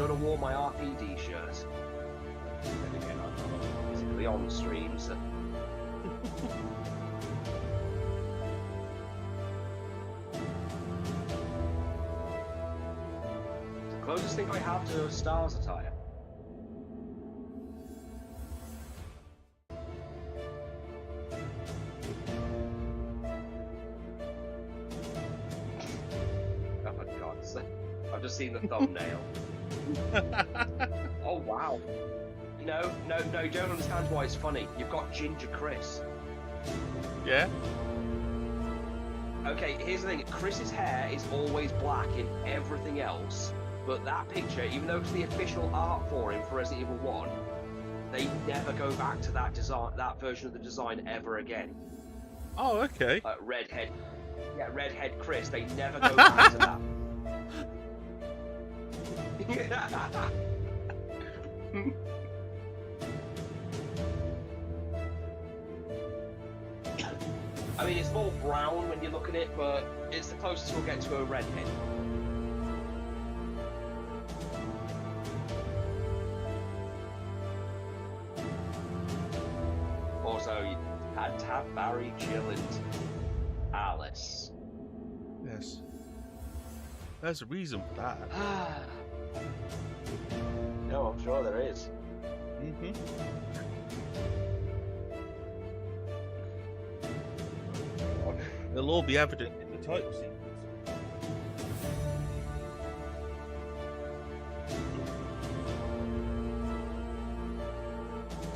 could have worn my RPD shirt. Then again, I'm not physically on stream, so... It's the closest thing I have to a Stars attire. Oh my god, I've just seen the thumbnail. Oh wow. No, you don't understand why it's funny. You've got Ginger Chris. Yeah? Okay, here's the thing. Chris's hair is always black in everything else, but that picture, even though it's the official art for him for Resident Evil 1, they never go back to that design, that version of the design ever again. Oh, okay. Redhead Chris, they never go back to that. I mean, it's more brown when you look at it, but it's the closest we'll get to a redhead. Also, you had to have Barry, Jill, and Alice. Yes. There's a reason for that. No, I'm sure there is. Mm-hmm. They'll all be evident in the title sequence.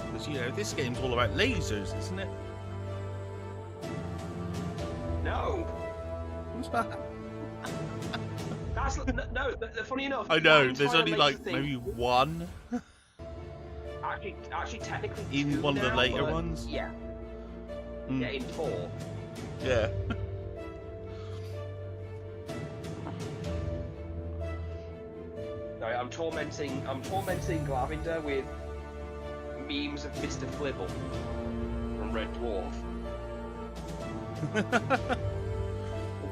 Because, you know, this game's all about lasers, isn't it? No! What's that? That's no. Funny enough, I know. that There's entire only laser like thing- maybe one Actually, technically in two one of the now, later but ones. Yeah. Mm. Yeah, in 4. Yeah. Sorry, I'm tormenting Lavender with memes of Mr. Flibble from Red Dwarf.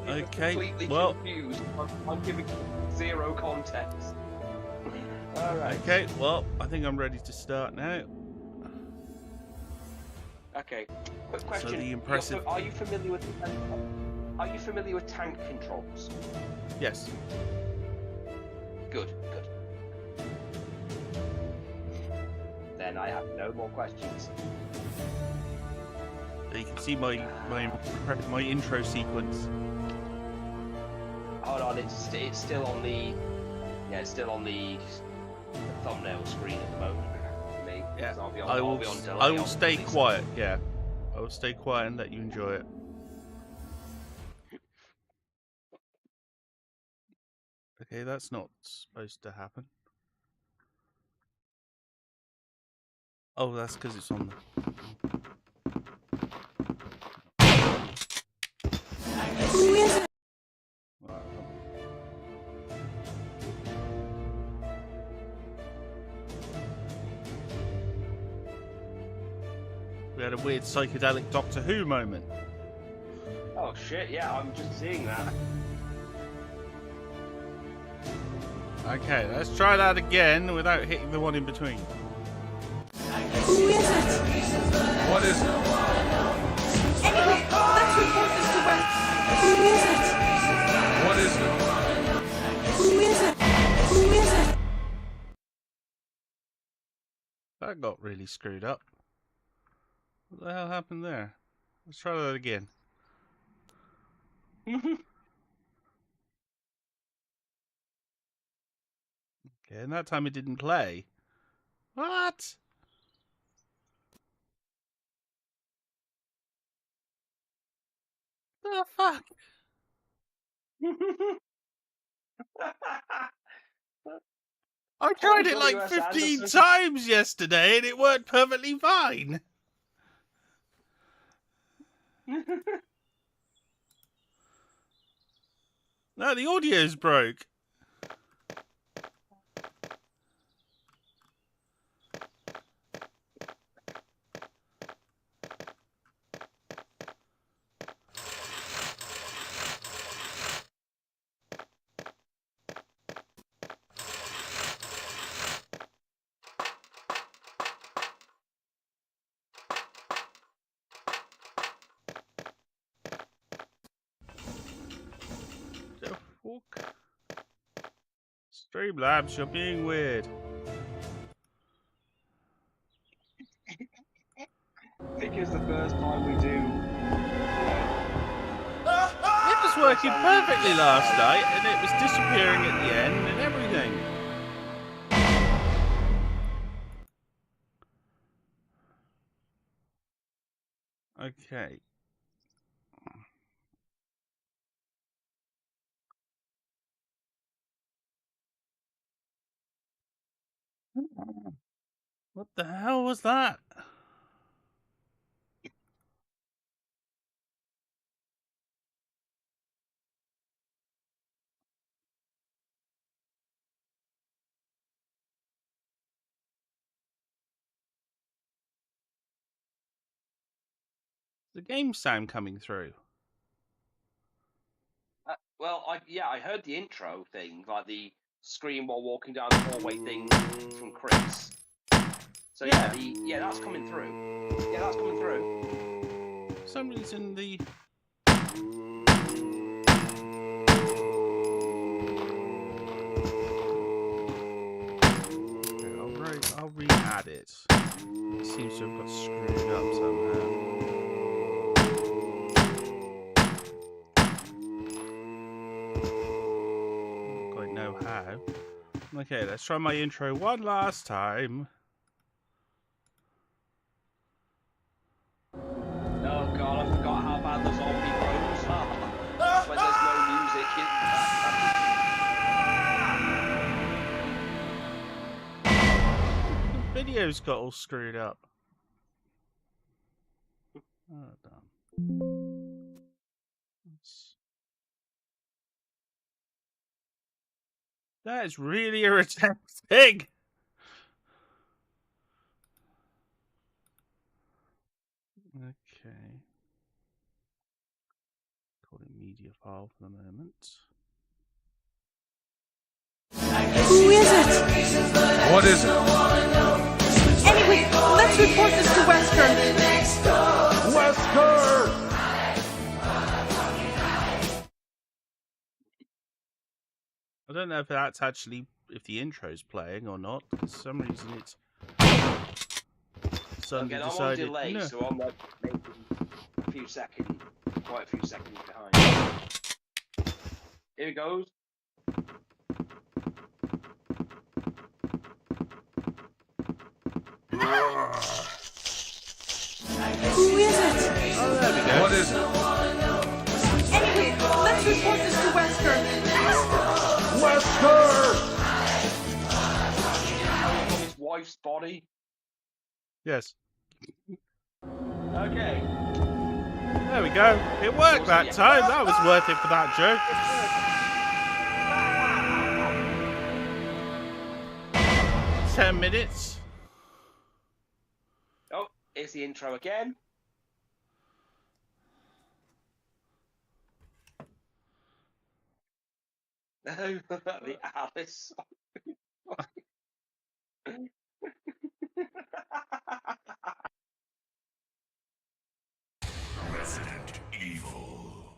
I'm Okay, completely well- confused. I'm giving zero context. All right. Okay. Well, I think I'm ready to start now. Okay. Quick question. So the impressive. Are you familiar with tank controls? Yes. Good. Then I have no more questions. So you can see my intro sequence. Hold on, it's still on the thumbnail screen at the moment for me. Yeah. 'Cause I'll be I on will delay stay on quiet. Yeah. I will stay quiet and let you enjoy it. Okay, that's not supposed to happen. Oh, that's because it's on the... Who is it? Right, we had a weird psychedelic Doctor Who moment. Oh shit! Yeah, I'm just seeing that. Okay, let's try that again without hitting the one in between. Who is it? What is it? Anyway, let's report this to West. Who is it? What is it? Who is it? Who is it? That got really screwed up. What the hell happened there? Let's try that again. Okay, and that time it didn't play. What? The fuck? I tried it like W.S. 15 Anderson. times yesterday and it worked perfectly fine. No, the audio's broke. Streamlabs, you're being weird. I think it's the first time we do. It was working perfectly last night, and it was disappearing at the end and everything. Okay. What the hell was that? The game sound coming through. Well, I heard the intro thing, like the scream while walking down the hallway thing from Chris. So yeah, that's coming through. Yeah, that's coming through. For some reason, the I'll re-add it. It seems to have got screwed up somehow. Don't quite know how. Okay, let's try my intro one last time. Oh god, I forgot how bad the zombie roams are. When there's no music. The video's got all screwed up. Oh, damn. That is really irritating. Okay. Call it media file for the moment. Who is it? What is it? Anyway, let's report this to Wesker. Wesker! I don't know if that's actually if the intro's playing or not. For some reason, it's suddenly Again, I'm on decided. delay, No. so I'm like maybe a few seconds, quite a few seconds behind. Here it goes. Who is it? Oh, there we go. What is it? Anyway, let's report this to Wesker. Wesker! From his wife's body. Yes. Okay. There we go. It worked that time. That was worth it for that joke. 10 minutes. Oh, here's the intro again. The Alice. Resident Evil.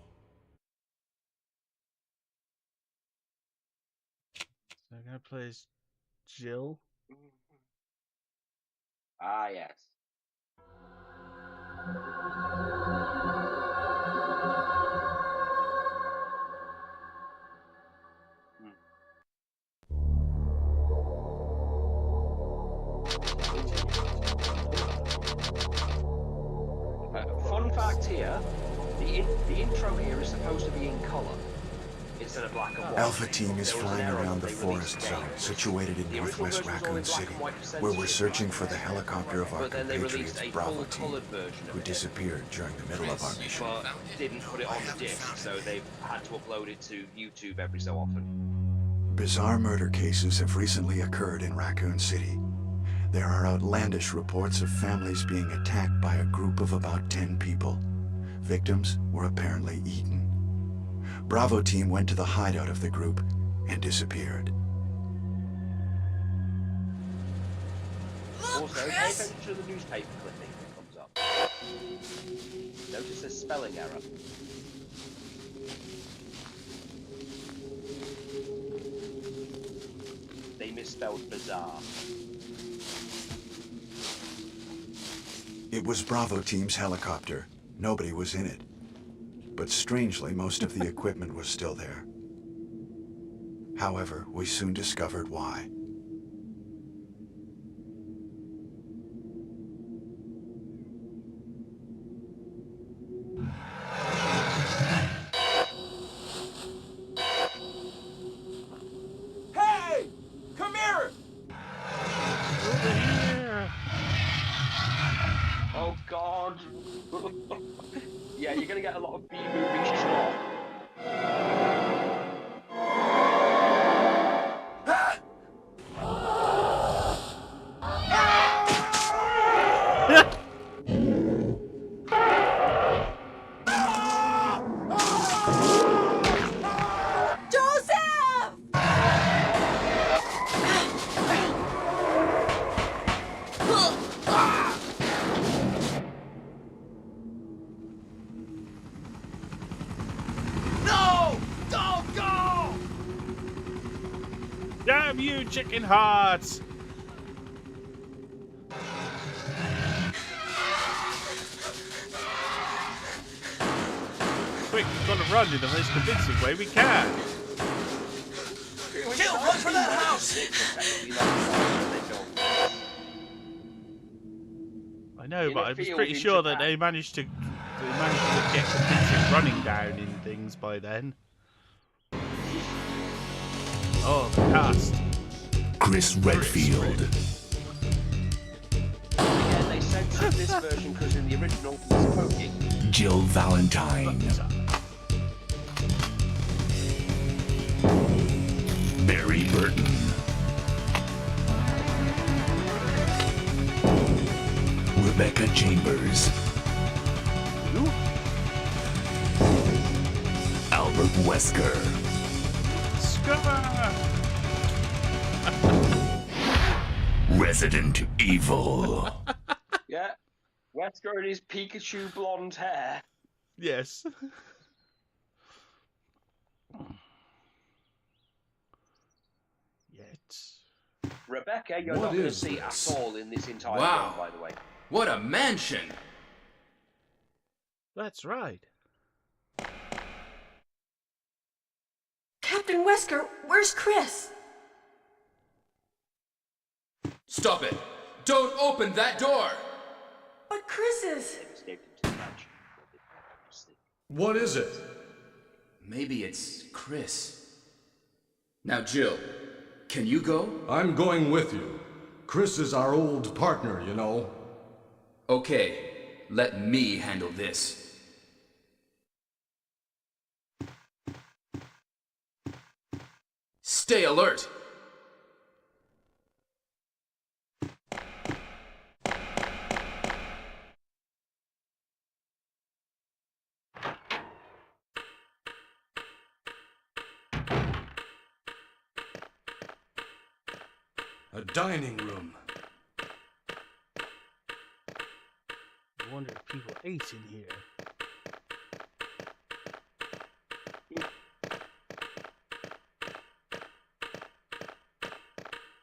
So I'm gonna play as Jill. Ah, yes. Fun fact here, the intro here is supposed to be in colour instead of black and white. Alpha Team is There was an flying error around the when they released forest the zone game. situated in The original northwest version was all in Raccoon black City, and white for where we're censorship, searching for the helicopter of our but then they released compatriots a Bravo full Team, coloured version who of it, disappeared during the middle of our mission. but didn't put it on the disc, so they've had to upload it to YouTube every so often. Bizarre murder cases have recently occurred in Raccoon City. There are outlandish reports of families being attacked by a group of about 10 people. Victims were apparently eaten. Bravo Team went to the hideout of the group and disappeared. Also, pay attention to the newspaper clipping that comes up. Notice a spelling error. spelled bizarre. It was Bravo Team's helicopter. Nobody was in it. But strangely, most of the equipment was still there. However, we soon discovered why. Hey! Come here! Over here. Oh God! Yeah, you're gonna get a lot of B-movie slop. Joseph! No! Don't go! Damn you, chicken hearts! Quick, we've got to run in the most convincing way we can. Jill, run for that house! I know, In but a I was field pretty in sure that Japan. they managed to get convincing running down in things by then. Oh, the cast. Chris Redfield. Yeah, they censored this version because in the original it was smoking. Jill Valentine. Barry Burton. Rebecca Chambers. Who? Albert Wesker. Scummer! Resident Evil. Yeah, Wesker and his Pikachu blonde hair. Yes. Yet. Rebecca, you're What not going to is see this? at all in this entire Wow. film, by the way. What a mansion! That's right. Captain Wesker, where's Chris? Stop it! Don't open that door! But Chris is... They escaped into the mansion. What is it? Maybe it's Chris. Now, Jill, can you go? I'm going with you. Chris is our old partner, you know. Okay, let me handle this. Stay alert! A dining room. I wonder if people ate in here.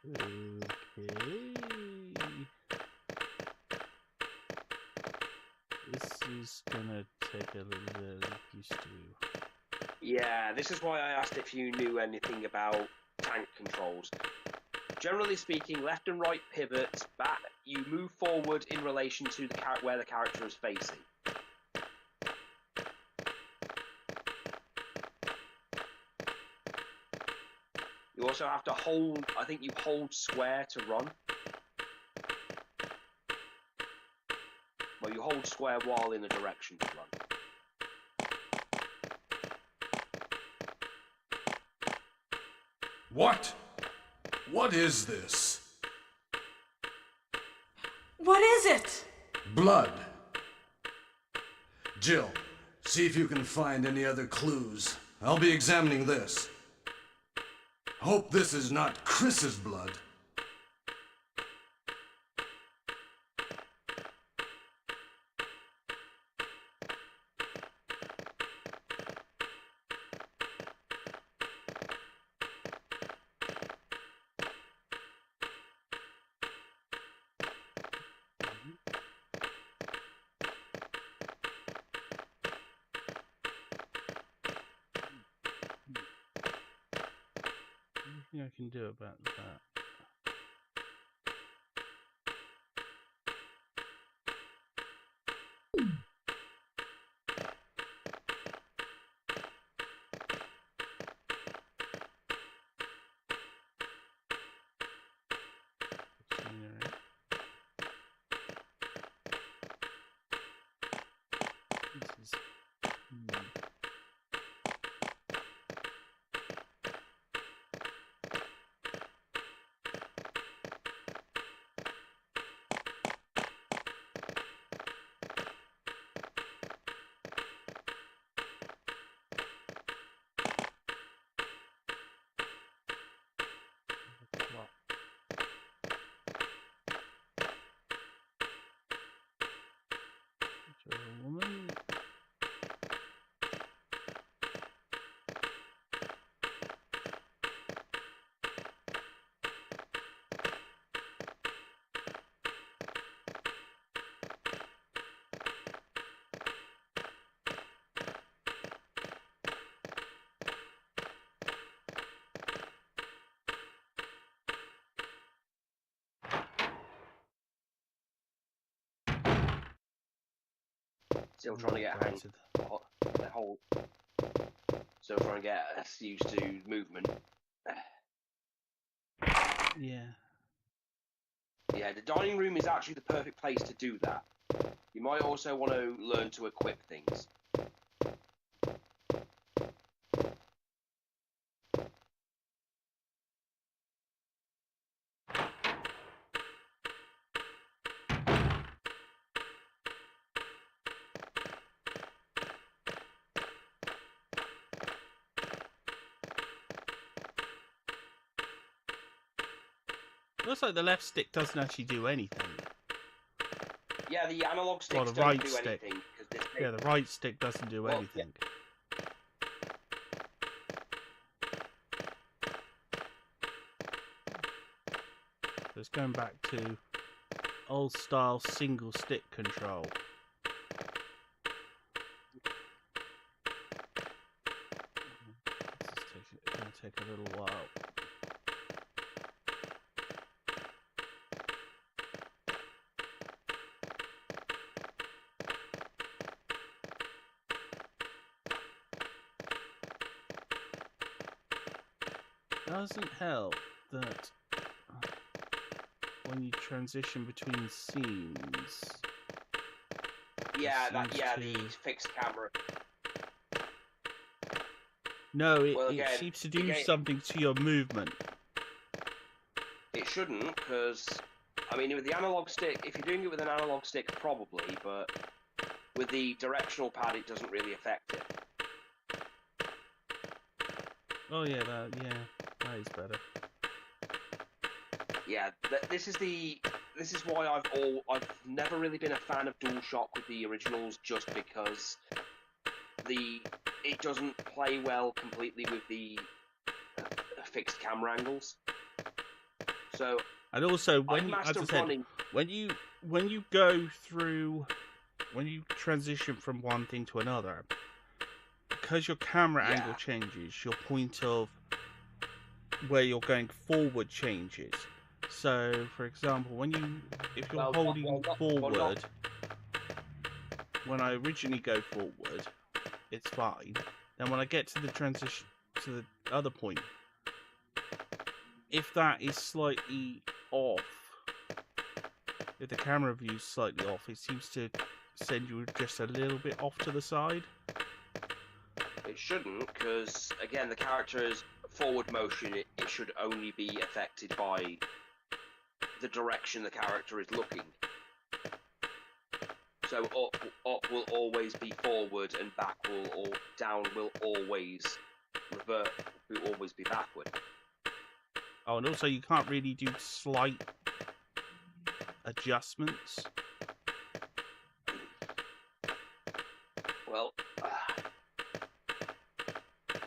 Okay. This is gonna take a little bit of getting used to. Yeah, this is why I asked if you knew anything about tank controls. Generally speaking, left and right pivots, back, you move forward in relation to the where the character is facing. You also have to hold, I think you hold square to run. Well, you hold square while in a direction to run. What? What is this? What is it? Blood. Jill, see if you can find any other clues. I'll be examining this. Hope this is not Chris's blood. nothing I can do about that. This is... What? Is there a woman? Still trying to get a hang of the whole. Still trying to get us used to movement. Yeah. Yeah, the dining room is actually the perfect place to do that. You might also want to learn to equip things. Looks like the left stick doesn't actually do anything. Yeah, the analog sticks the don't right do stick. anything. Yeah, the right stick doesn't do Well, anything. So it's going back to old style single stick control. This is going to take a little while. Doesn't help that when you transition between scenes. Yeah, seems the to- fixed camera. No, Well, it again, seems to do again- something to your movement. It shouldn't, because I mean, with the analog stick, if you're doing it with an analog stick, probably, but with the directional pad, it doesn't really affect it. Oh yeah, that is better. Yeah, this is why I've never really been a fan of DualShock with the originals, just because it doesn't play well completely with the fixed camera angles. So And also, I've when you, as I mastered said, running. when you go through, when you transition from one thing to another, because your camera Yeah. angle changes, your point of where you're going forward changes. So, for example, if you're holding forward, when I originally go forward, it's fine. Then when I get to the transition to the other point, if that is slightly off, if the camera view's slightly off, it seems to send you just a little bit off to the side. It shouldn't, because again, the character's forward motion, it should only be affected by the direction the character is looking. So up will always be forward, and down will always revert, will always be backward. Oh, and also you can't really do slight adjustments. Well,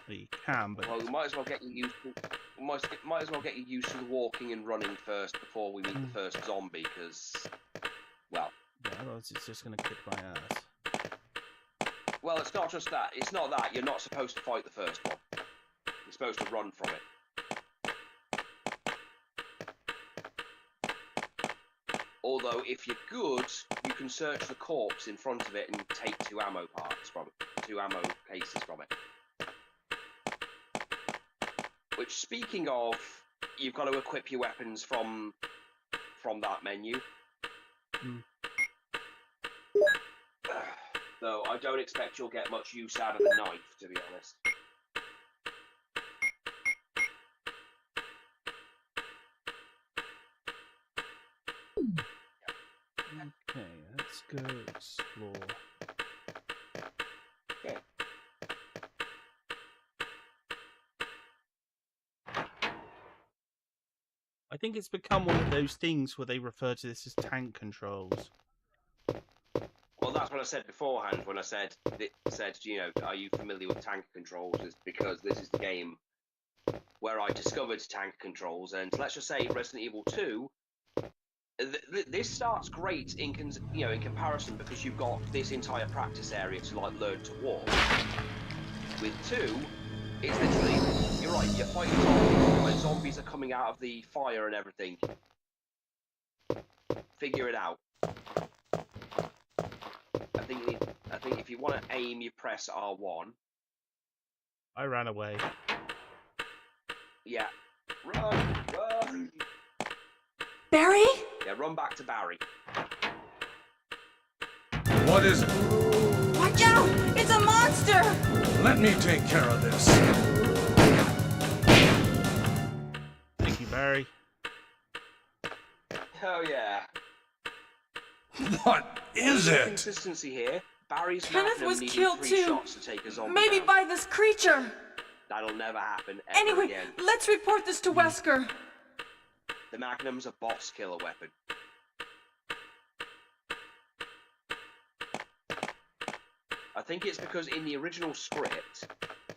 You can, but we might as well get you used to. Might as well get you used to the walking and running first before we meet the first zombie, because, well, yeah, otherwise it's just going to kick my ass. well, it's not just that. It's not that. You're not supposed to fight the first one. You're supposed to run from it. Although, if you're good, you can search the corpse in front of it and take 2 ammo parts from it, 2 ammo cases from it. Which, speaking of, you've got to equip your weapons from that menu. Though I don't expect you'll get much use out of the knife, to be honest. Okay, let's go explore. Okay. I think it's become one of those things where they refer to this as tank controls. Well, that's what I said beforehand when I said, you know, are you familiar with tank controls? Is because this is the game where I discovered tank controls, and let's just say Resident Evil 2. This starts great in comparison because you've got this entire practice area to like learn to walk. With 2, it's literally, you're right, you're fighting zombies when zombies are coming out of the fire and everything. Figure it out. I think if you want to aim, you press R1. I ran away. Yeah. Run! Barry? Yeah, run back to Barry. What is it? Watch out! It's a monster! Let me take care of this. Thank you, Barry. Oh yeah. What is it? Consistency here. Barry's Kenneth Magnum was needed killed 3 too. shots to take a zombie Maybe down. by this creature. That'll never happen ever Anyway, again. let's report this to Wesker. The Magnum's a boss killer weapon. I think it's because in the original script,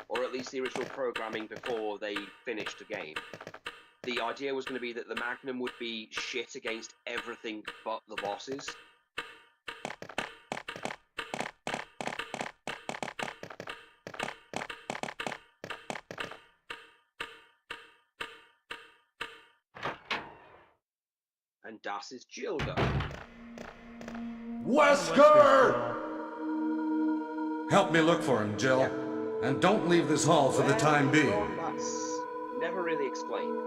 or at least the original programming before they finished the game, the idea was going to be that the Magnum would be shit against everything but the bosses. And das ist Jilda. Wesker! Help me look for him, Jill. And don't leave this hall for the time being. That's never really explained.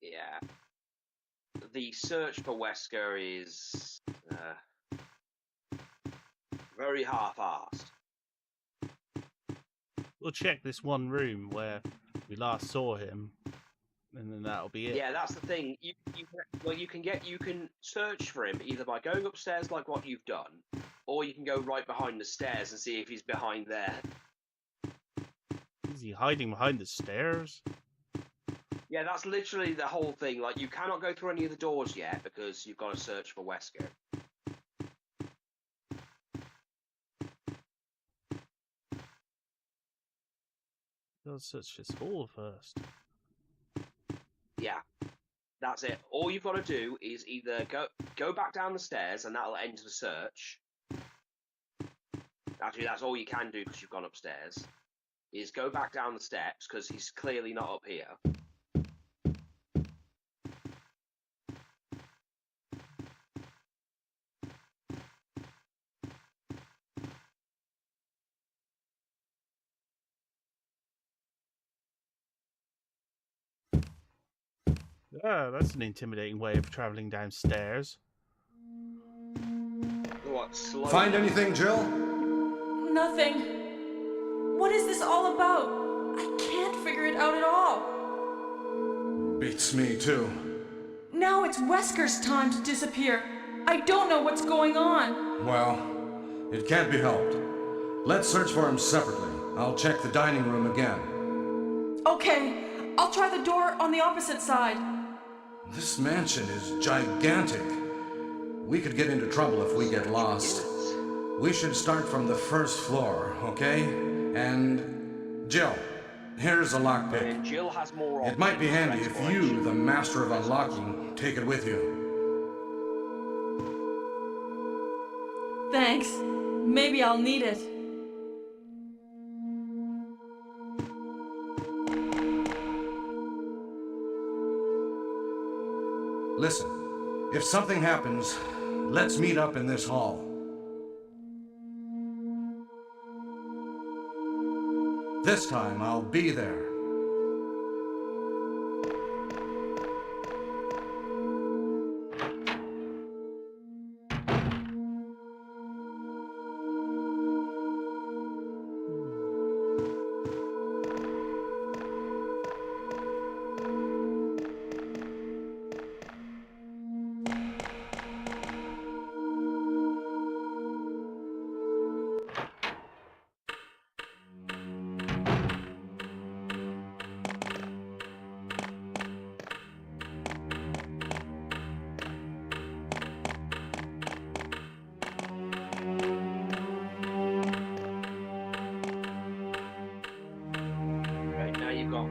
Yeah. The search for Wesker is very half-assed. We'll check this one room where we last saw him, and then that'll be it. Yeah, that's the thing. You can search for him either by going upstairs like what you've done, or you can go right behind the stairs and see if he's behind there. Is he hiding behind the stairs? Yeah, that's literally the whole thing. Like, you cannot go through any of the doors yet because you've got to search for Wesker. Let's search this hall first. Yeah, that's it. All you've got to do is either go back down the stairs and that'll end the search. Actually, that's all you can do because you've gone upstairs. Is go back down the steps because he's clearly not up here. Ah, that's an intimidating way of traveling downstairs. What, slow? Find anything, Jill? Nothing. What is this all about? I can't figure it out at all. Beats me, too. Now it's Wesker's time to disappear. I don't know what's going on. Well, it can't be helped. Let's search for him separately. I'll check the dining room again. Okay, I'll try the door on the opposite side. This mansion is gigantic. We could get into trouble if we get lost. We should start from the first floor, okay? And Jill, here's a lockpick. And Jill has more. It might be handy if you, the master of unlocking, take it with you. Thanks. Maybe I'll need it. Listen, if something happens, let's meet up in this hall. This time, I'll be there.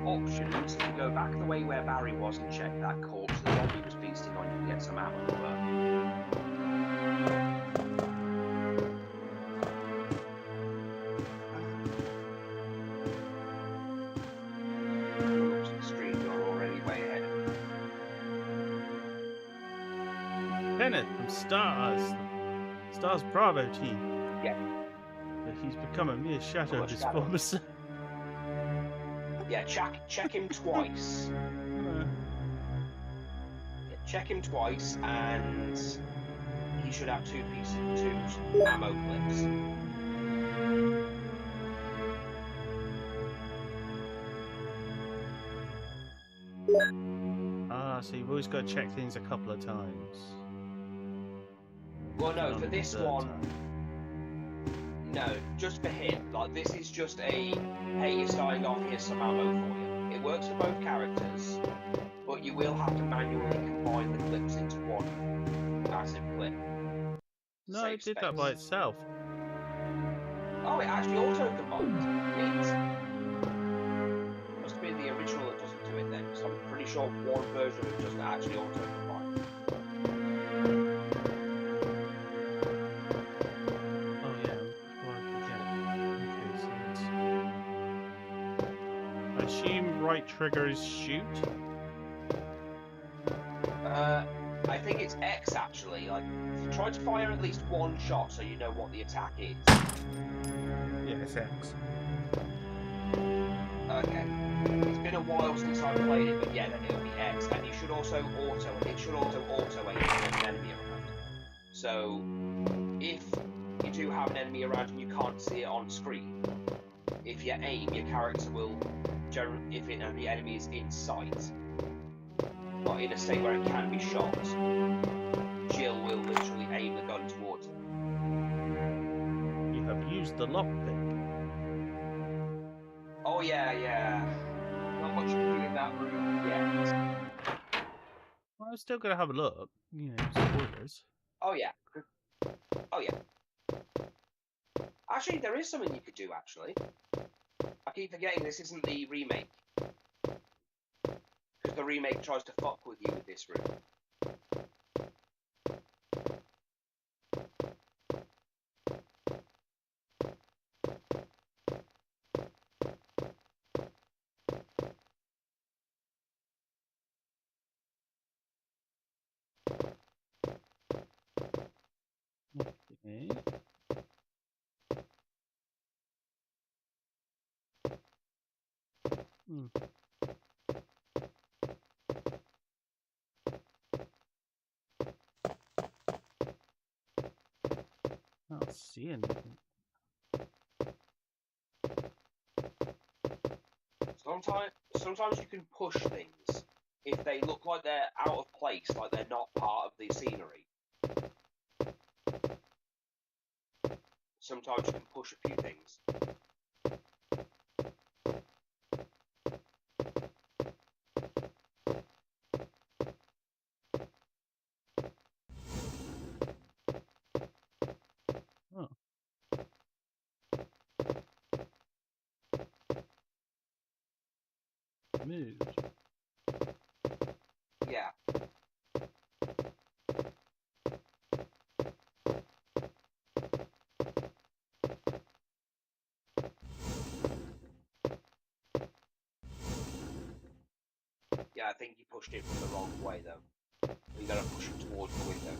Options. If you go back the way where Barry was and check that corpse the zombie was feasting on, you can get some ammo to work. Looks at the screen, you're already way ahead. Bennett from Stars Bravo team. Yeah. But he's become a mere shadow of his former self. Yeah, check him twice. Yeah, check him twice, and he should have two ammo clips. So you've always got to check things a couple of times. Well, no, for this one. No, just for him. Like, this is just a, hey, you're starting off, here's some ammo for you. It works for both characters, but you will have to manually combine the clips into one massive clip. No, it did that by itself. Oh, it actually auto-combined. Neat. Must have been the original that doesn't do it then, because I'm pretty sure one version of it doesn't actually auto-combine. Right trigger is shoot? I think it's X actually. Like, try to fire at least one shot so you know what the attack is. Yeah, it's X. Okay. It's been a while since I played it, but yeah, then it'll be X. And you should also it should auto aim an enemy around. So, if you do have an enemy around and you can't see it on screen, if you aim, your character will. If the enemy is in sight, or in a state where it can be shot, Jill will literally aim the gun towards it. You have used the lockpick. Oh yeah. Not much to do in that room yet. Well, I'm still gonna have a look. You know, spoilers. Oh yeah. Actually, there is something you could do, actually. I keep forgetting this isn't the remake. Because the remake tries to fuck with you with this room. Okay. I don't see anything. Sometimes you can push things if they look like they're out of place, like they're not part of the scenery. sometimes you can push a few things. Oh. Moved. Yeah. Yeah, I think you pushed it from the wrong way though. You gotta push it towards the window.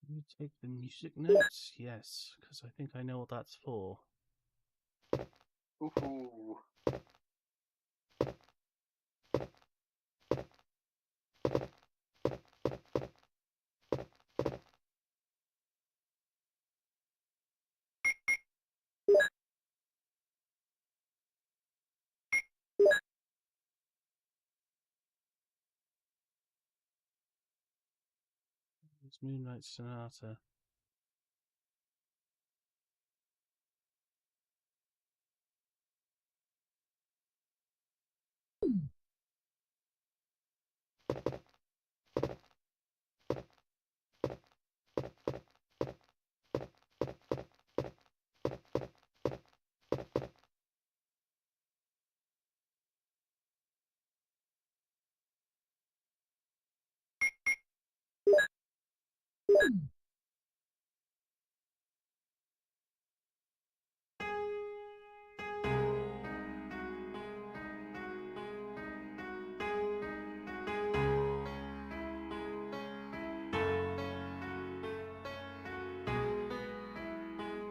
You take the music notes? Yes, because I think I know what that's for. Ooh. It's Moonlight Sonata.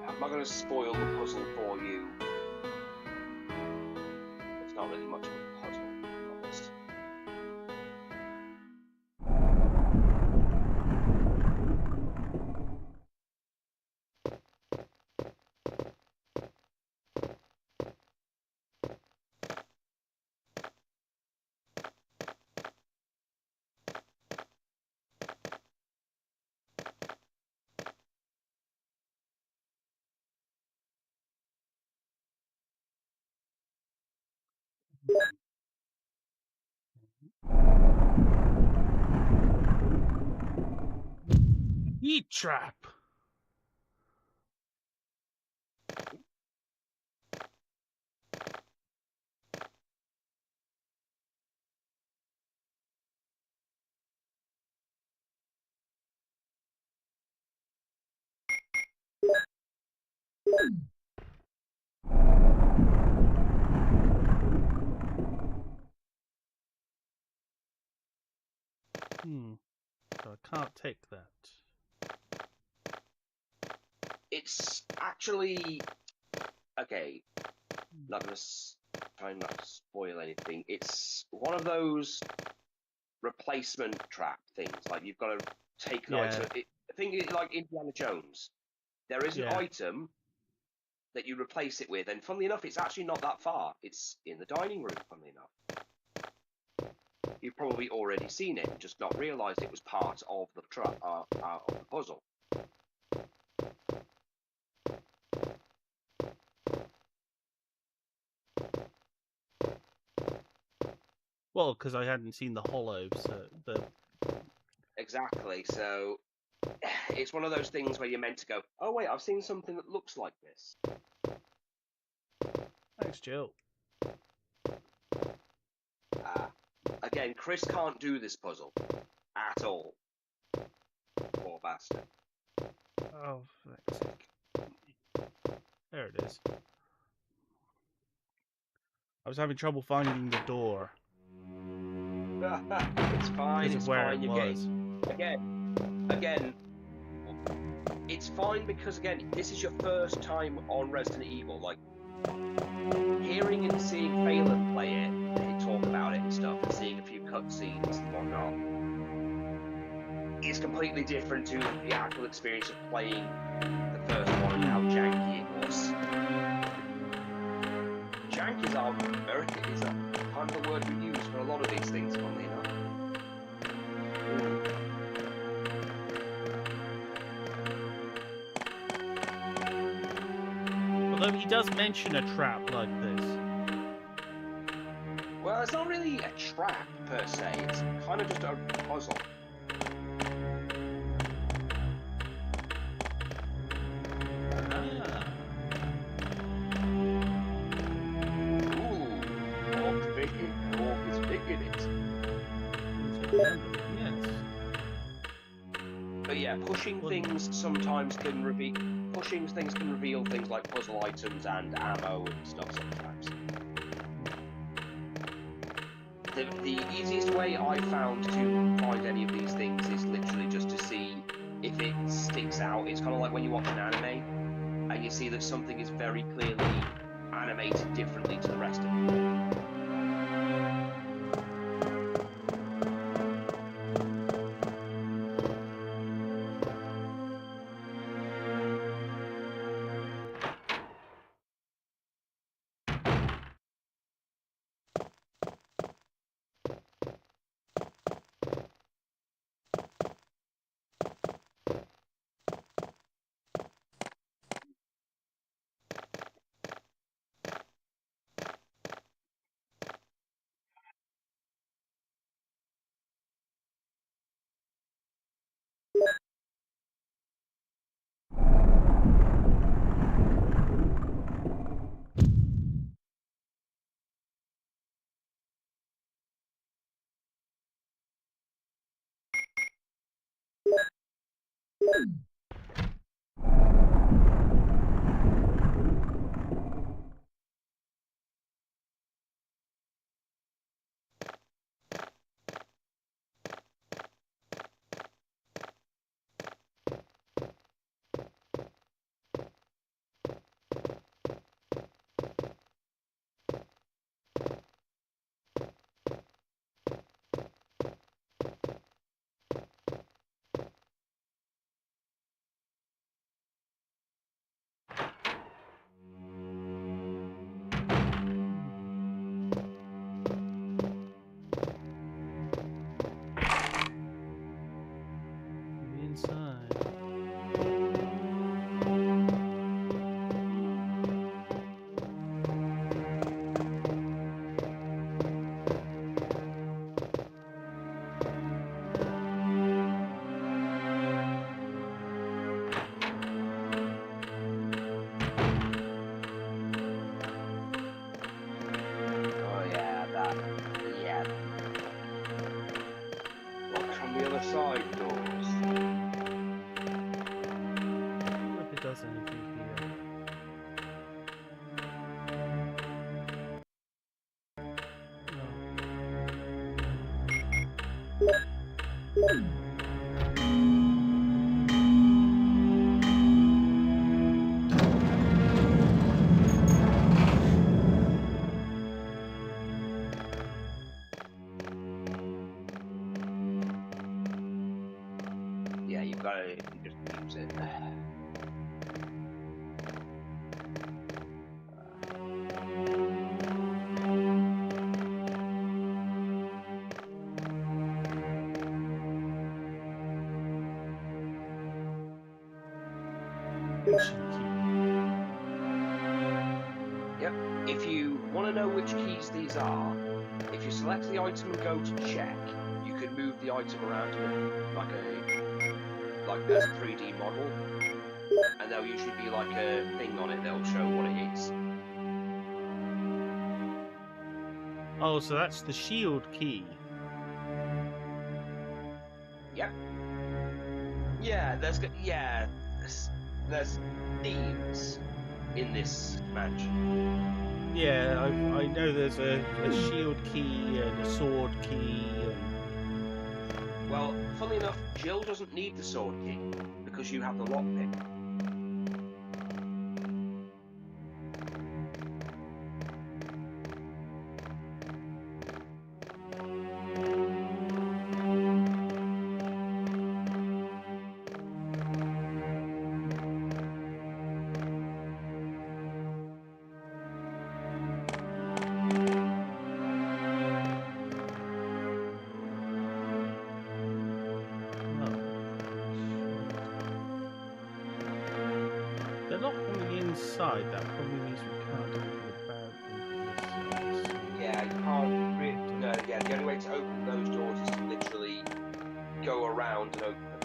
I'm not going to spoil the puzzle for you. It's not really much of a puzzle, to be honest. Heat trap! So I can't take that. It's actually... Okay, not going to try not to spoil anything. It's one of those replacement trap things. Like, you've got to take an item. I think it's like Indiana Jones. There is an item that you replace it with, and funnily enough, it's actually not that far. It's in the dining room, funnily enough. You've probably already seen it and just not realised it was part of the puzzle. Well, because I hadn't seen the hollow, so Exactly. So it's one of those things where you're meant to go, oh wait, I've seen something that looks like this. Thanks, Jill. Again, Chris can't do this puzzle at all. Poor bastard. Oh, for fuck's sake. There it is. I was having trouble finding the door. It's fine, it's fine, you're getting... Again, it's fine because, again, this is your first time on Resident Evil. Like, hearing and seeing Phelan play it, and talk about it and stuff, and seeing a few cutscenes and whatnot, is completely different to the actual experience of playing the first one and how janky it was. Janky is a kind of the word we use for a lot of these things, funnily enough. Although he does mention a trap like this. Well, it's not really a trap per se. It's kind of just a puzzle. But yeah, pushing things sometimes can reveal. Pushing things can reveal things like puzzle items and ammo and stuff sometimes. The easiest way I found to find any of these things is literally just to see if it sticks out. It's kind of like when you watch an anime and you see that something is very clearly animated differently to the rest of it. Yep, if you want to know which keys these are, if you select the item and go to check, you can move the item around like there's a 3D model, and there'll usually be like a thing on it that'll show what it is. Oh, so that's the shield key. Yep. Yeah, there's themes in this mansion. Yeah, I know there's a shield key and a sword key. Well, funnily enough, Jill doesn't need the sword key because you have the lockpick. inside, that probably means we can't do anything about this side. Yeah, you can't really. No, yeah, the only way to open those doors is to literally go around and open them.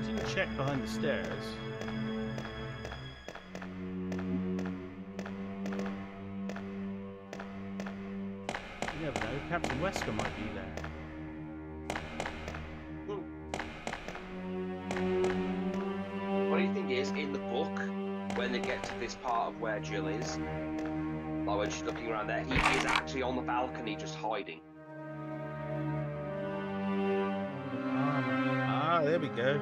You can check behind the stairs. You never know, Captain Wesker might be there. Funny thing is, in the book, when they get to this part of where Jill is, like when she's looking around there, he is actually on the balcony just hiding. Ah, there we go.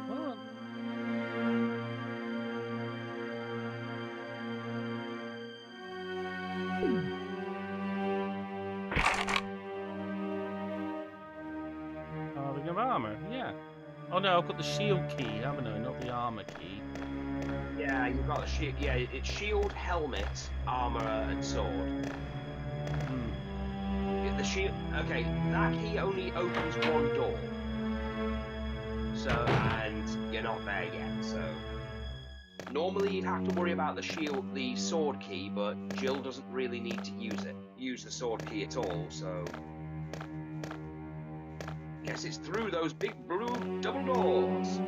What? Carving of armor, yeah. Oh no, I've got the shield key, haven't I? Not the armor key. Yeah, you've got the shield. Yeah, it's shield, helmet, armor, and sword. Hmm. The shield. Okay, that key only opens one door. So, and you're not there yet. So, normally you'd have to worry about the shield, the sword key, but Jill doesn't really need to use the sword key at all. So, guess it's through those big blue double doors.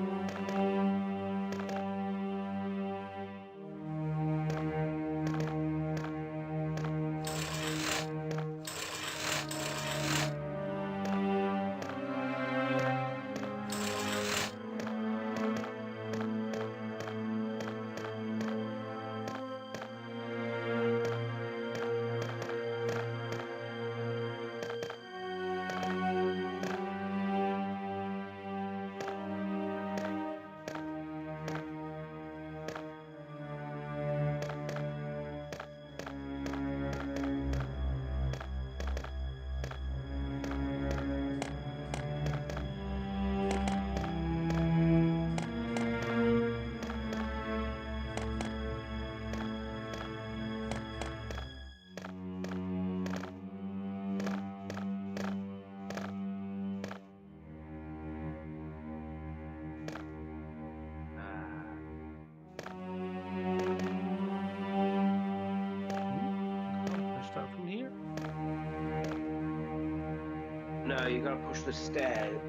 No, you gotta push the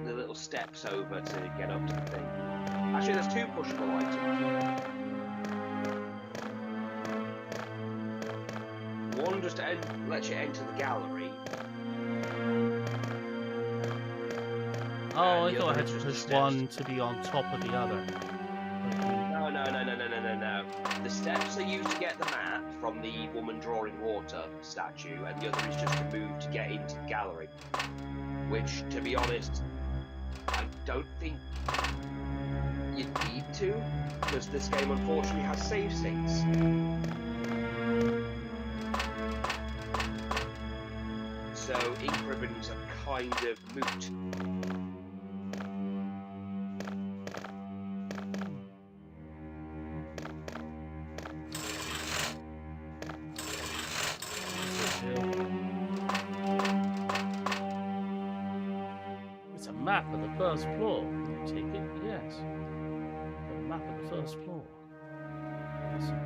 little steps over to get up to the thing. Actually, there's two pushable items. One just lets you enter the gallery. Oh, I thought I had to push one to be on top of the other. No. The steps are used to get the map from the woman drawing water statue, and the other is just to move to get into the gallery. Which, to be honest, I don't think you need to, because this game unfortunately has save states. So ink ribbons are kind of moot. It's a map of the first floor. Take it? Yes. A map of the first floor. Awesome.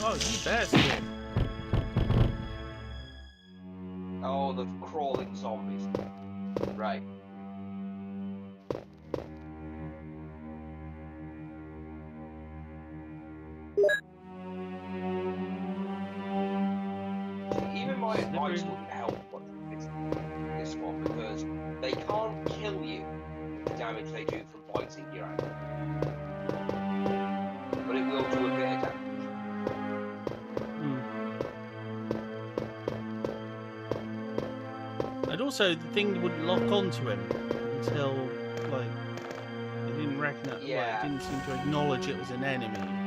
Oh, you bastard! Oh, the crawling zombies. Right. dice wouldn't help this one because they can't kill you the damage they do from biting your ankle. But it will do a bit of damage. And also, the thing wouldn't lock onto him until, like, it didn't recognize, Yeah. it didn't seem to acknowledge it was an enemy.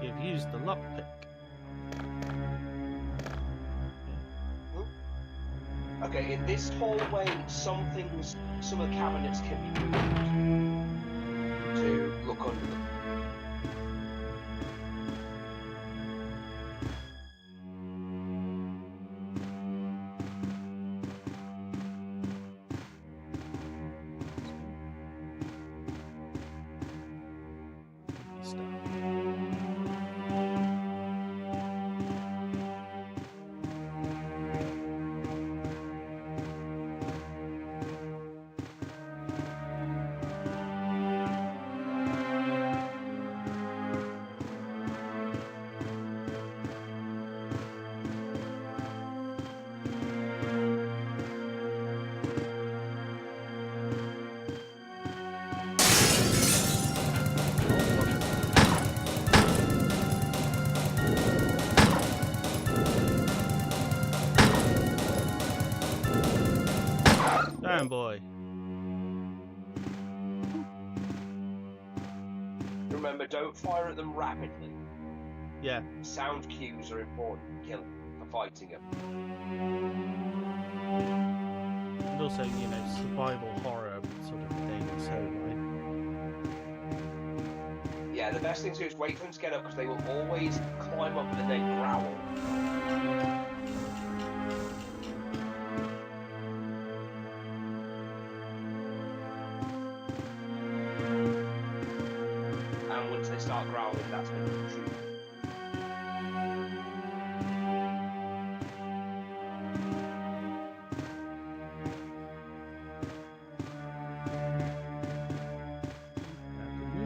You've used the lockpick. Okay, in this hallway, some of the cabinets can be moved to look under them. Damn boy. Remember, don't fire at them rapidly. Yeah. Sound cues are important for fighting them. And also, you know, survival horror sort of thing, so like... Yeah, the best thing to do is wait for them to get up because they will always climb up and then growl. And once they start growling, that's when you shoot.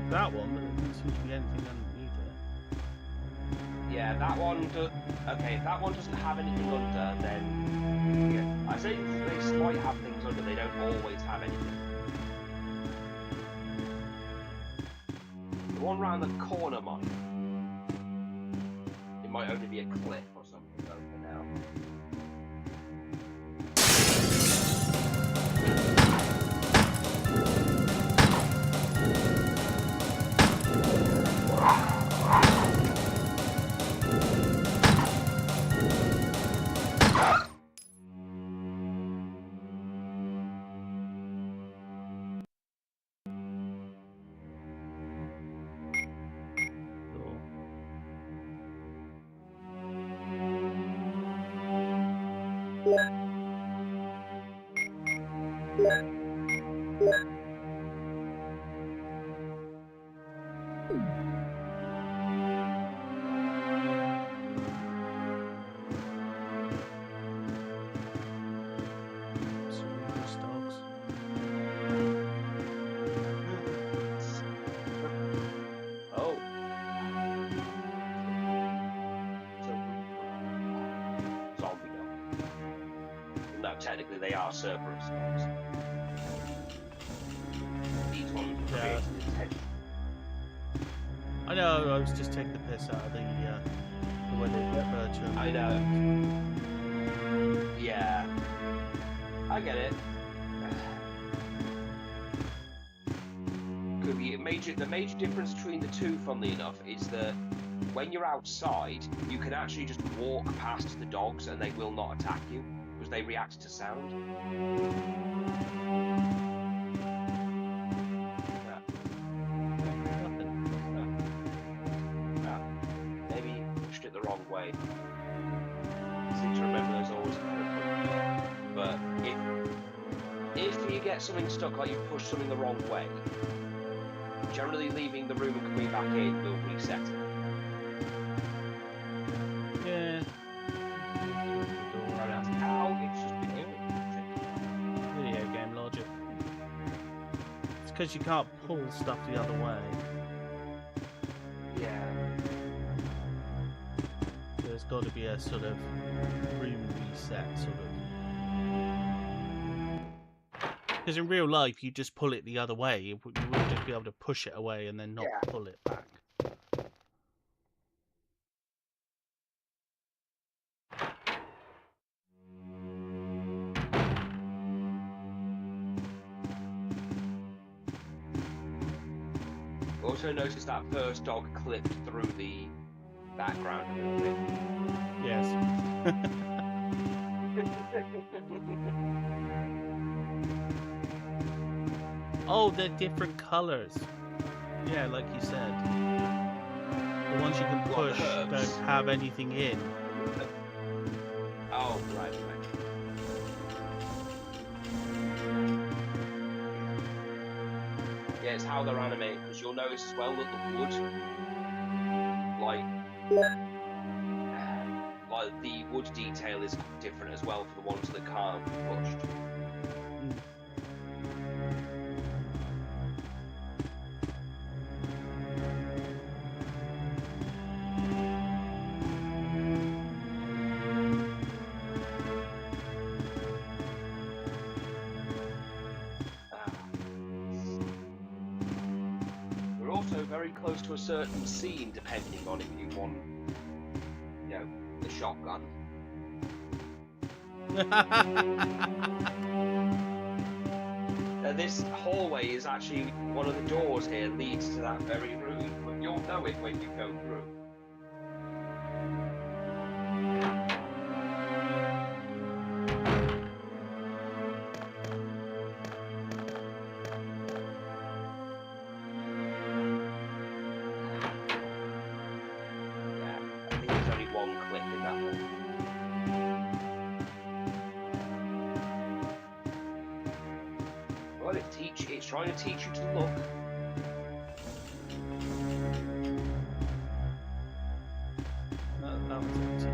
That one, but there doesn't seem to be anything underneath it. Yeah, that one does. Okay, if that one doesn't have anything under, then yeah, I say they might have things under. They don't always have anything. The one round the corner might. It might only be a cliff or something though for now. Cool. Dogs. Oh. Zombie dog. No, technically they are Cerberus dogs. These ones were Yeah. created intentionally. I know, I was just taking the piss out of the way they refer to them. I know. Yeah. I get it. Could be the major difference between the two, funnily enough, is that when you're outside, you can actually just walk past the dogs and they will not attack you because they react to sound. Maybe you pushed it the wrong way. Seem to remember there's always a but if you get something stuck, like you push something the wrong way, generally leaving the room and coming back in will reset it. Yeah. And that's how it's just been doing. Video game logic. It's because you can't pull stuff the other way. got to be a sort of room reset, sort of. Because in real life, you just pull it the other way. You wouldn't just be able to push it away and then not pull it back. Also notice that first dog clipped through the background a little bit. Yes. Oh, they're different colours. Yeah, like you said. The ones you can push don't have anything in. Oh, right. Yeah, it's how they're animated, because you'll notice as well that the wood, like the wood detail is different as well for the ones that can't be pushed. We're also very close to a certain scene, depending on if you want, you know, the shotgun. This hallway is actually one of the doors here leads to that very room, but you'll know it when you go through. Yeah, I think there's only one clip in that one. Well, it's trying to teach you to look. That was it.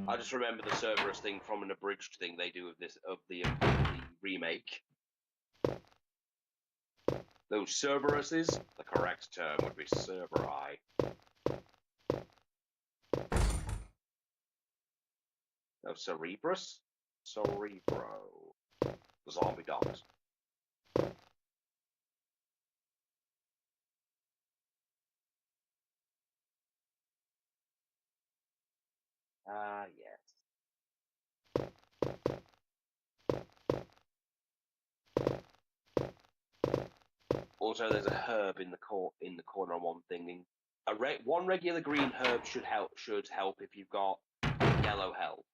I just remember the Cerberus thing from an abridged thing they do of the remake. Those Cerberuses, the correct term would be Cerberi. No, Cerebrus? Cerebro. Zombie dogs. Ah, yes. Also, there's a herb in the corner on one thing. One regular green herb should help if you've got yellow health.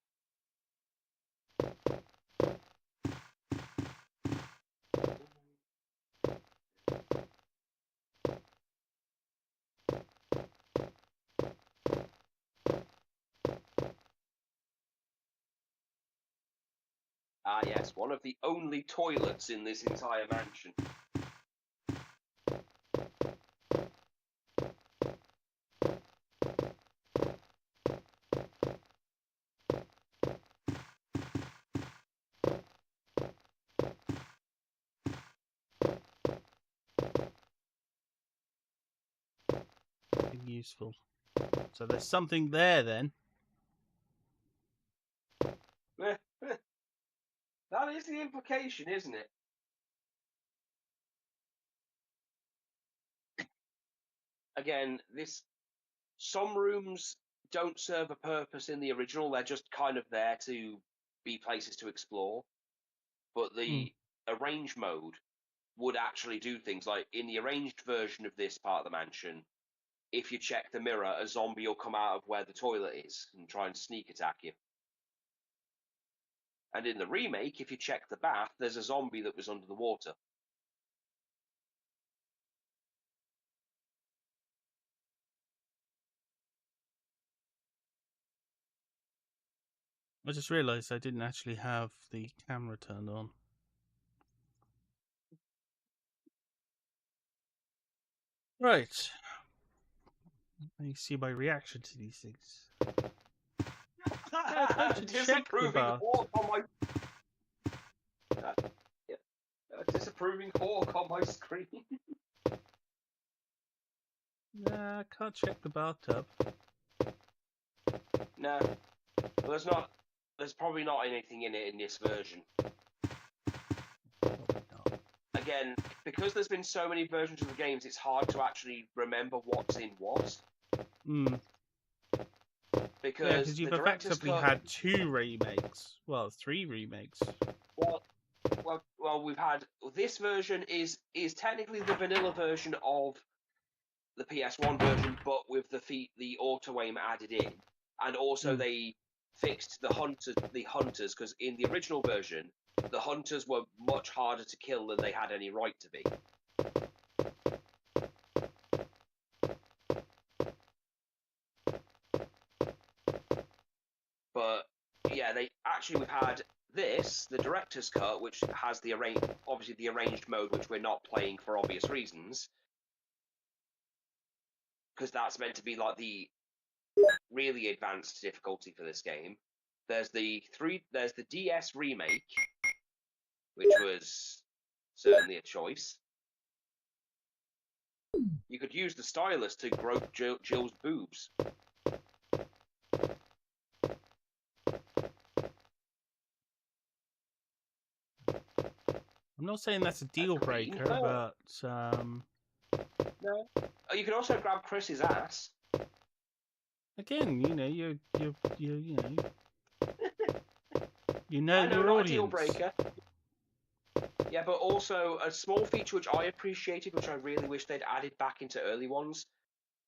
Ah, yes, one of the only toilets in this entire mansion. Useful. So there's something there then. That is the implication, isn't it? Again, some rooms don't serve a purpose in the original. They're just kind of there to be places to explore. But the arranged mode would actually do things like in the arranged version of this part of the mansion, if you check the mirror, a zombie will come out of where the toilet is and try and sneak attack you. And in the remake, if you check the bath, there's a zombie that was under the water. I just realised I didn't actually have the camera turned on. Right. You see my reaction to these things. don't you check the Disapproving bar? hawk on my. Disapproving hawk on my screen. Nah, I can't check the bathtub. No, well, there's not. There's probably not anything in it in this version. Probably not. Again, because there's been so many versions of the games, it's hard to actually remember what's in what. Hmm. Because you've the director's effectively cut, had 2 remakes. Well, 3 remakes. well, we've had this version is technically the vanilla version of the PS1 version, but with the auto aim added in, and also they fixed the hunters because in the original version the hunters were much harder to kill than they had any right to be. But yeah, we've had this, the director's cut, which has the arranged mode, which we're not playing for obvious reasons, because that's meant to be like the really advanced difficulty for this game. There's the DS remake, which was certainly a choice. You could use the stylus to grope Jill's boobs. I'm not saying that's a deal breaker, but No. You can also grab Chris's ass. again, you know, you I know, your not audience. a deal breaker. Yeah, but also a small feature which I appreciated, which I really wish they'd added back into early ones.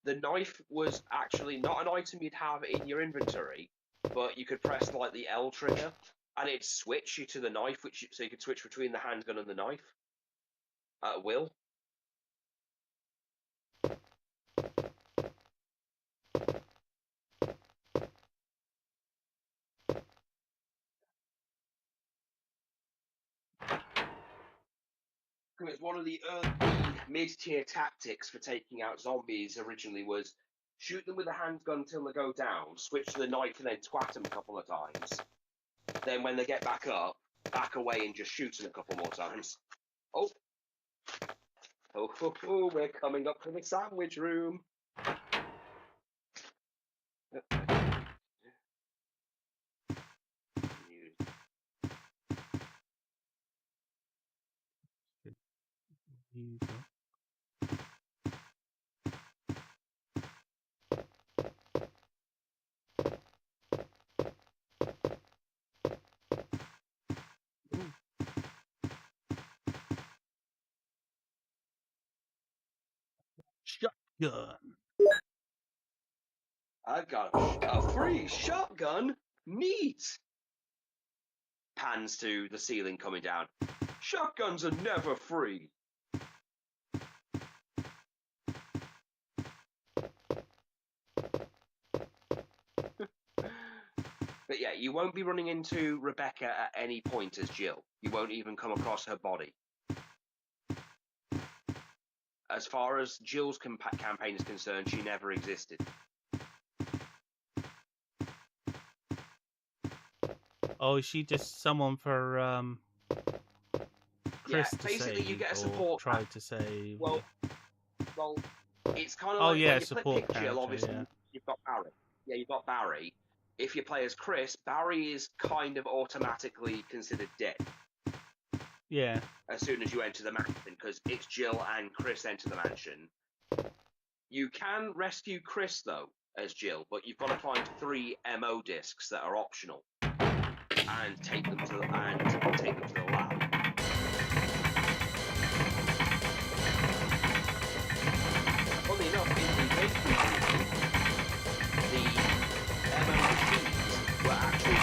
The knife was actually not an item you'd have in your inventory, but you could press like the L trigger, and it'd switch you to the knife, so you could switch between the handgun and the knife at will. It's one of the early mid-tier tactics for taking out zombies originally was shoot them with a handgun until they go down, switch to the knife and then twat them a couple of times. Then when they get back up, back away and just shoot them a couple more times. Oh, we're coming up to the sandwich room. Shotgun. I've got a free shotgun. Neat. Pans to the ceiling coming down. Shotguns are never free. But yeah, you won't be running into Rebecca at any point as Jill. You won't even come across her body. As far as Jill's campaign is concerned, she never existed. Oh, is she just someone for Chris to basically save, you get a or support. try to save? Well, it's kind of Oh, like yeah, when you support pick Jill, character, obviously yeah. you've got Barry. Yeah, you've got Barry. If you play as Chris, Barry is kind of automatically considered dead Yeah. as soon as you enter the mansion, because it's Jill and Chris enter the mansion. You can rescue Chris though as Jill, but you've got to find 3 MO discs that are optional and take them to the lab. Funnily enough, in the game the MO machines were actually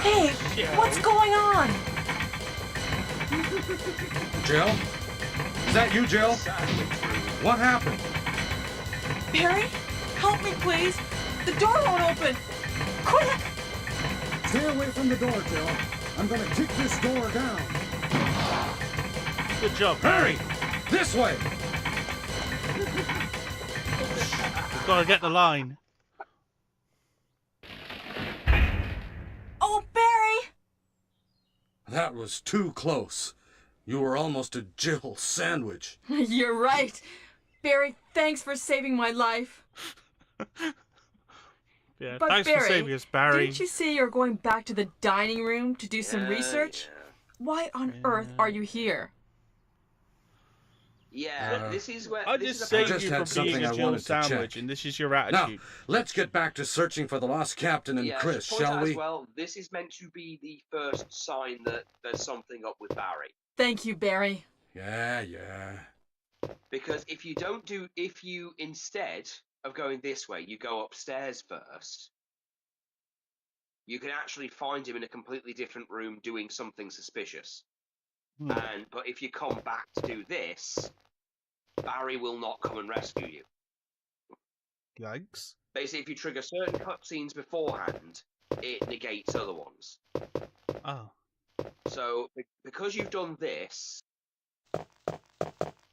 Hey, what's going on? Jill? Is that you, Jill? What happened? Barry, help me, please. The door won't open. Quick! Stay away from the door, Jill. I'm gonna kick this door down. Good job, Hurry! This way! We've got to get the line. Oh, Barry! That was too close. You were almost a Jill sandwich. You're right. Barry, thanks for saving my life. Yeah, But thanks Barry, for saving us, Barry. didn't you say you're going back to the dining room to do some research? Why on earth are you here? This is where I this just is saved just you had from being something a I Jill wanted to check. sandwich, and this is your Now, attitude. let's get back to searching for the lost captain and Chris, just point shall out we? as well, this is meant to be the first sign that there's something up with Barry. Thank you, Barry. Yeah. Because if you instead of going this way, you go upstairs first, you can actually find him in a completely different room doing something suspicious. But if you come back to do this, Barry will not come and rescue you. Yikes. Basically, if you trigger certain cutscenes beforehand, it negates other ones. Oh. So, because you've done this,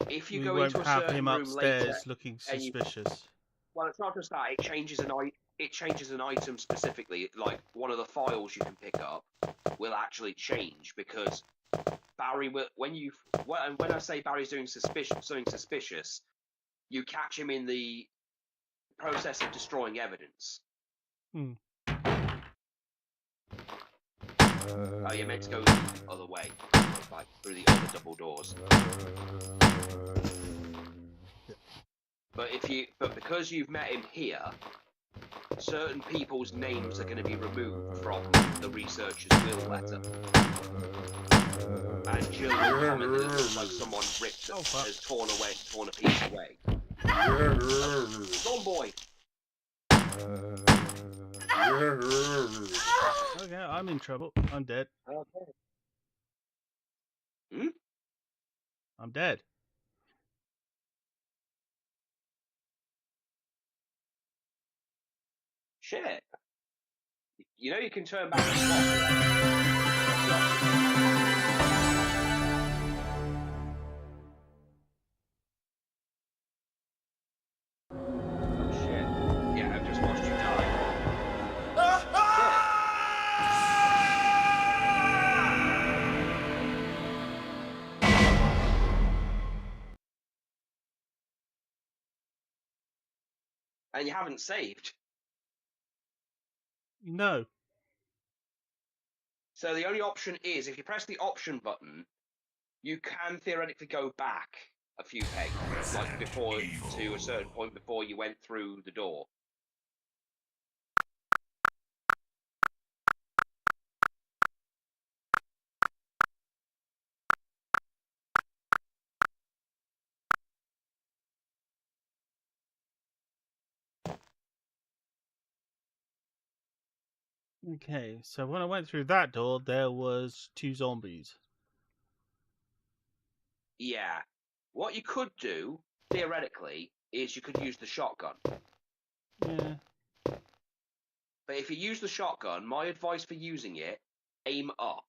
if you We go won't into a have certain him room upstairs later, looking and you- suspicious. well, it's not just that; it changes an item specifically. Like one of the files you can pick up will actually change because Barry will when I say Barry's doing something suspicious, you catch him in the process of destroying evidence. Oh, you're meant to go the other way, like through the other double doors. But because you've met him here, certain people's names are going to be removed from the researcher's will letter. And Jill will comment that it looks like someone ripped it, has torn a piece away. Go on, boy. Okay, I'm in trouble. I'm dead. Okay. I'm dead. Shit. You know you can turn back and swap. Oh shit. Yeah, I've just watched you die. And you haven't saved. No. So the only option is, if you press the option button, you can theoretically go back a few pegs, like before to a certain point before you went through the door. Okay, so when I went through that door, there was 2 zombies. Yeah. What you could do, theoretically, is you could use the shotgun. Yeah. But if you use the shotgun, my advice for using it, aim up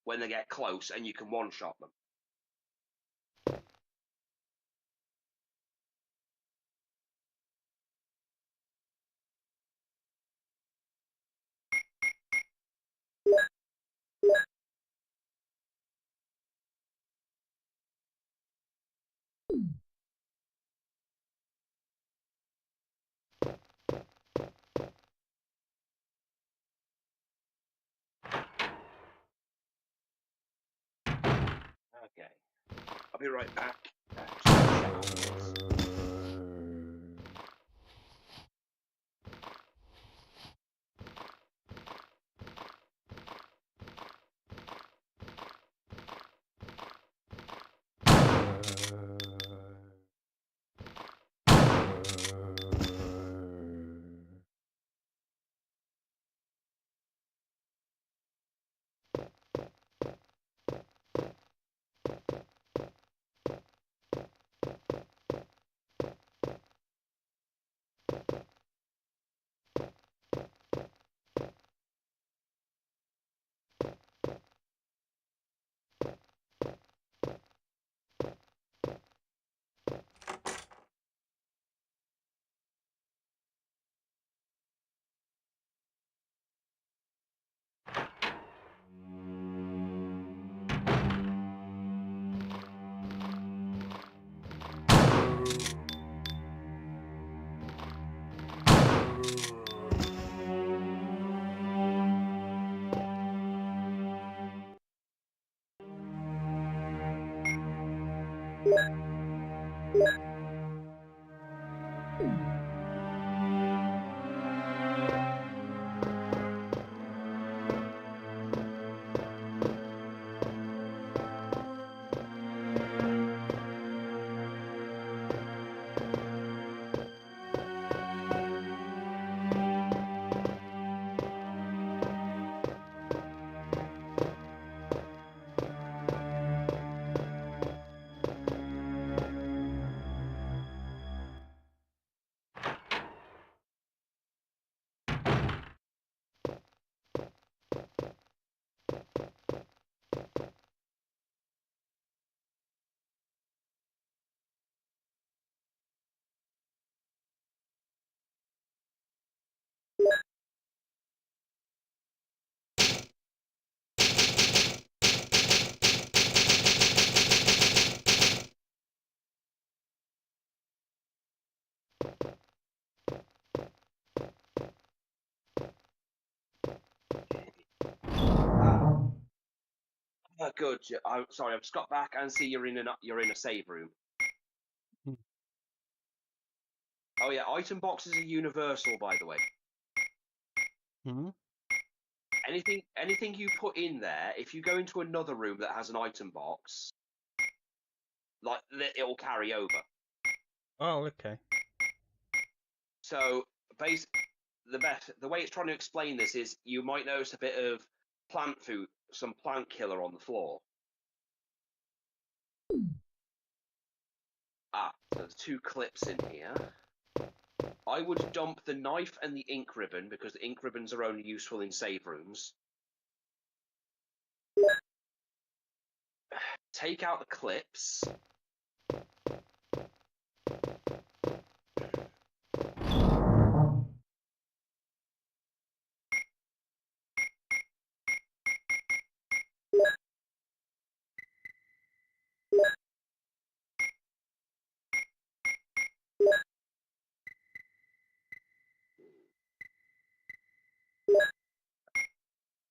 when they get close and you can one-shot them. Okay. I'll be right back. Good. I'm sorry. I've just got back and see you're in a save room. Hmm. Oh yeah, item boxes are universal, by the way. Hmm? Anything you put in there, if you go into another room that has an item box, like it'll carry over. Oh, okay. So, the way it's trying to explain this is you might notice a bit of plant food, some plant killer on the floor. So there's 2 clips in here. I would dump the knife and the ink ribbon because the ink ribbons are only useful in save rooms. Take out the clips.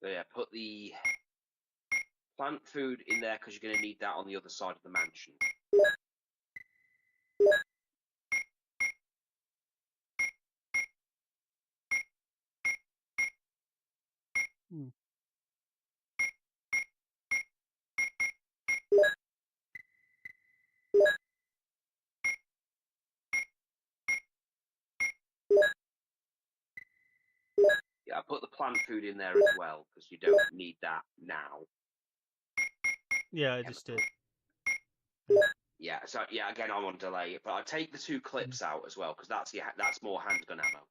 So yeah, put the plant food in there because you're going to need that on the other side of the mansion. Hmm. Yeah, I put the plant food in there as well because you don't need that now. Yeah, I just did. Yeah, so yeah, again I'm on delay, but I take the 2 clips out as well because that's more handgun ammo.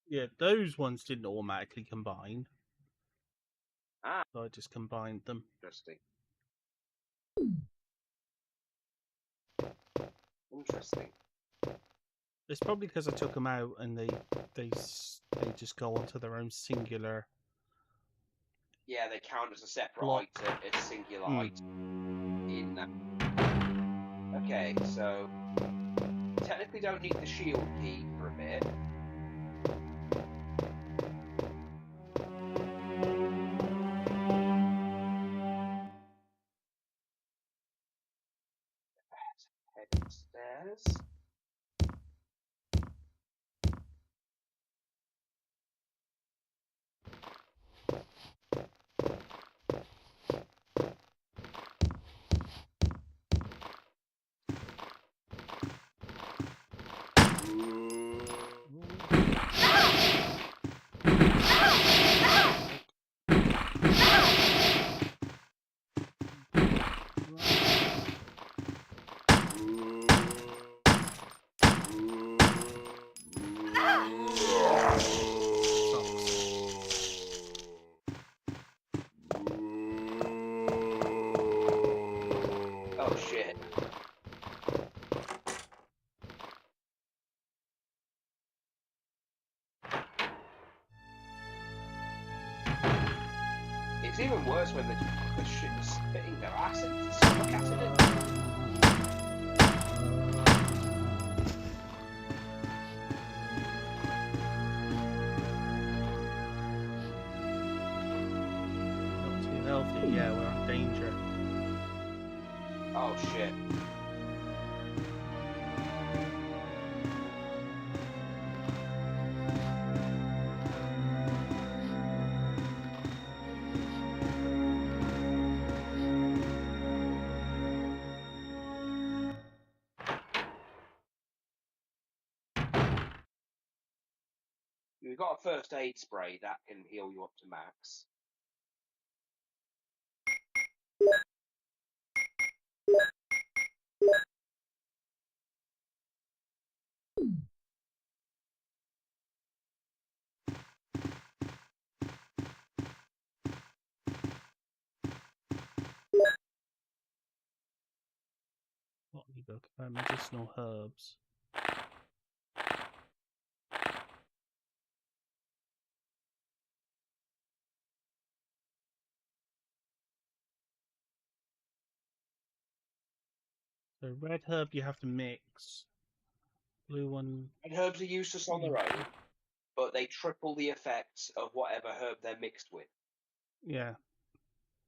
Yeah, those ones didn't automatically combine. Ah, So I just combined them. interesting. Interesting. It's probably because I took them out and they just go onto their own singular. Yeah, they count as a separate Block. item, a singular item in that. Okay, so technically don't need the shield key for a bit. Head upstairs. Oh shit. It's even worse when the shit is spitting their acid, stomach acid in. healthy. Yeah, we're in danger. Oh shit. You've got a first aid spray that can heal you up to max. What we got? Medicinal herbs. So red herb you have to mix. Blue one. And herbs are useless on their own, but they triple the effects of whatever herb they're mixed with. Yeah.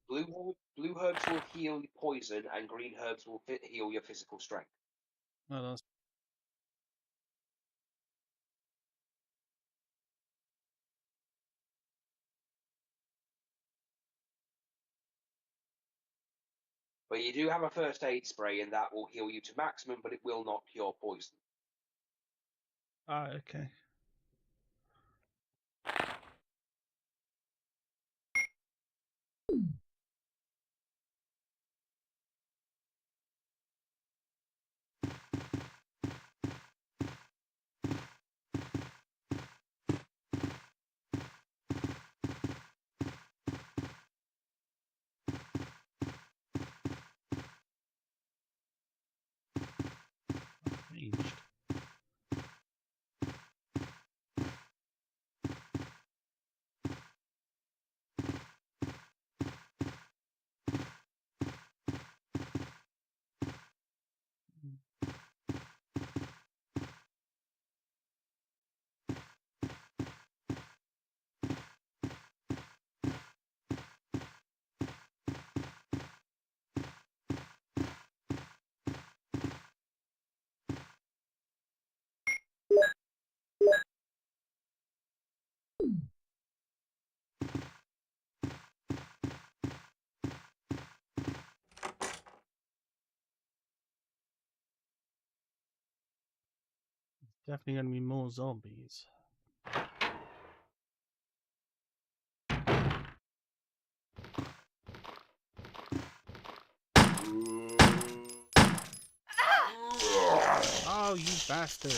Blue herbs will heal poison, and green herbs will heal your physical strength. Well, that's... But you do have a first aid spray, and that will heal you to maximum, but it will not cure poison. Ah, okay. Ranged. Definitely going to be more zombies. Oh, you bastard!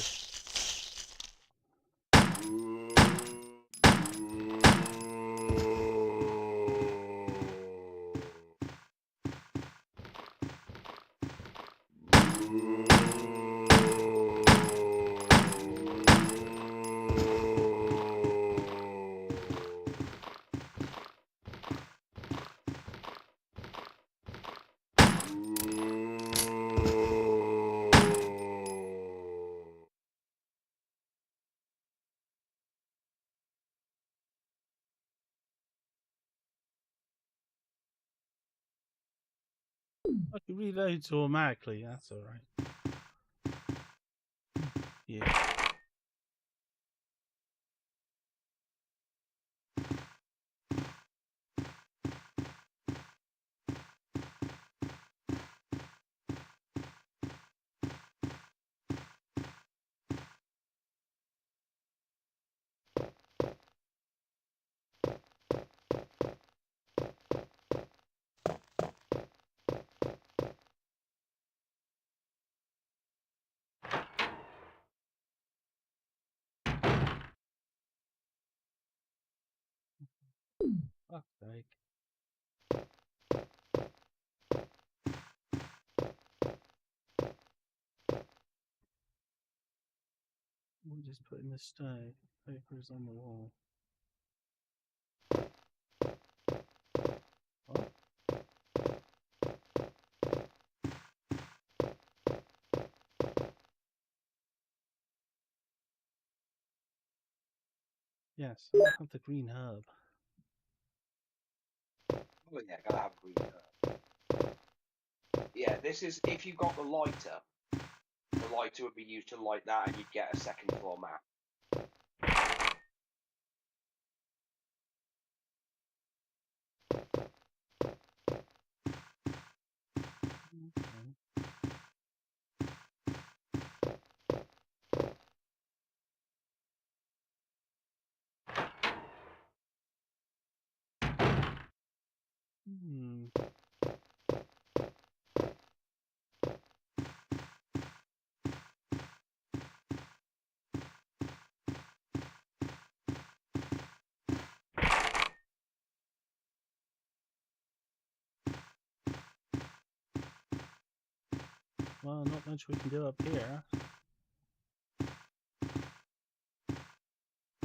I can reload automatically, that's alright. Yeah. Fuck's sake. We'll just put in the stove. Papers on the wall. Oh. Yes, I have the green herb. Oh yeah, gotta have a green curve. Yeah, this is if you got the lighter would be used to light that, and you'd get a second floor map. Hmm. Well, not much we can do up here.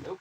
Nope.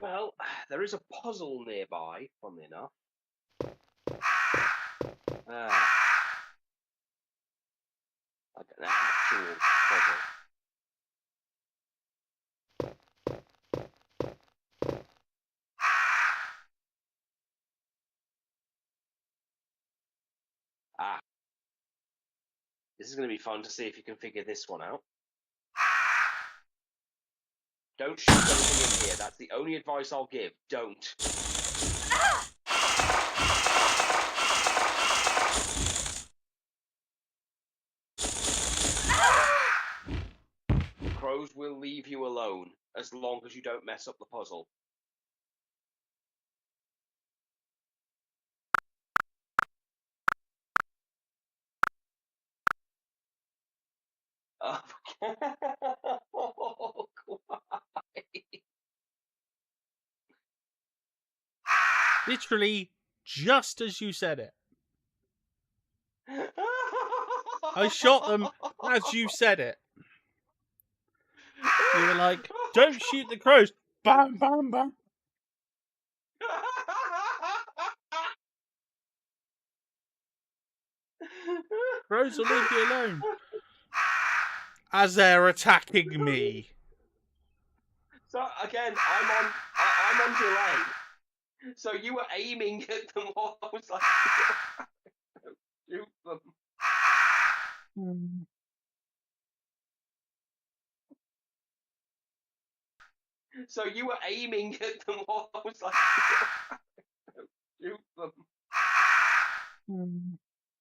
Well, there is a puzzle nearby, funnily enough. Like an actual puzzle. This is going to be fun to see if you can figure this one out. Don't shoot anything in here. That's the only advice I'll give. Don't. The crows will leave you alone as long as you don't mess up the puzzle. Literally, just as you said it. I shot them as you said it. You were like, don't shoot the crows. Bam, bam, bam. Crows will leave you alone. As they're attacking me. So again, I'm on delay. So you were aiming at them while I was like, shoot them. So you were aiming at them while I was like, shoot them.